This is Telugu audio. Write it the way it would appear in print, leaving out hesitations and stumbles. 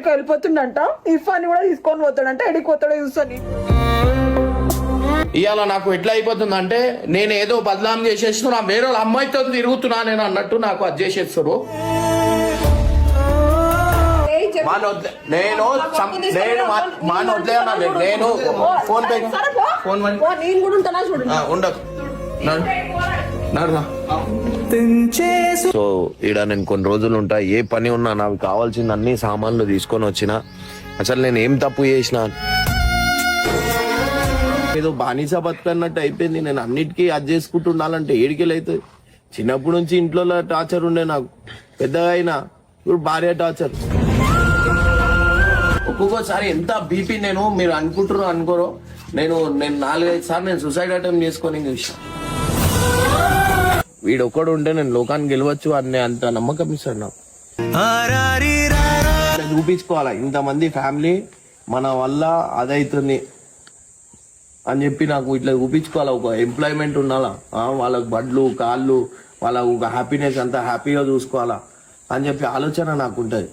అమెరికా వెళ్ళిపోతుండంట, ఇర్ఫాన్ కూడా తీసుకొని పోతాడంట, ఎడికి పోతాడో చూస్తాను. ఇవాళ నాకు ఎట్లా అయిపోతుంది అంటే నేను ఏదో బదనాం చేసేస్తున్నా, వేరే అమ్మాయితో తిరుగుతున్నా నేను అన్నట్టు నాకు అది చేసేస్తారు. నేను ఫోన్ పే ఉండదు. సో ఈడ నేను కొన్ని రోజులు ఉంటా, ఏ పని ఉన్నా నాకు కావాల్సిన అన్ని సామాన్లు తీసుకొని వచ్చిన. అసలు నేను ఏం తప్పు చేసిన, ఏదో బానిస బతుకన్నట్టు అయిపోయింది. నేను అన్నిటికీ అది చేసుకుంటూ ఉండాలంటే ఏడికెళ్ళైతుంది. చిన్నప్పటి నుంచి ఇంట్లో టార్చర్ ఉండే నాకు, పెద్దగా అయినా ఇప్పుడు భార్య టార్చర్. ఒక్కొక్కసారి ఎంత బీపీ నేను మీరు అనుకుంటారో అనుకోరో, నేను 4-5 సార్లు నేను సూసైడ్ అటెంప్ట్ చేసుకొని చూసాను. వీడు ఒక్కడు ఉంటే నేను లోకాన్ని గెలవచ్చు అనే అంత నమ్మకం ఇస్తాడు నాకు. చూపించుకోవాలా ఇంతమంది ఫ్యామిలీ మన వల్ల అదైతుంది అని చెప్పి నాకు ఇట్లా చూపించుకోవాలా. ఒక ఎంప్లాయ్మెంట్ ఉండాలా, వాళ్ళకు బడ్లు కాళ్ళు, వాళ్ళ హ్యాపీనెస్ అంతా హ్యాపీగా చూసుకోవాలా అని చెప్పి ఆలోచన నాకు ఉంటుంది.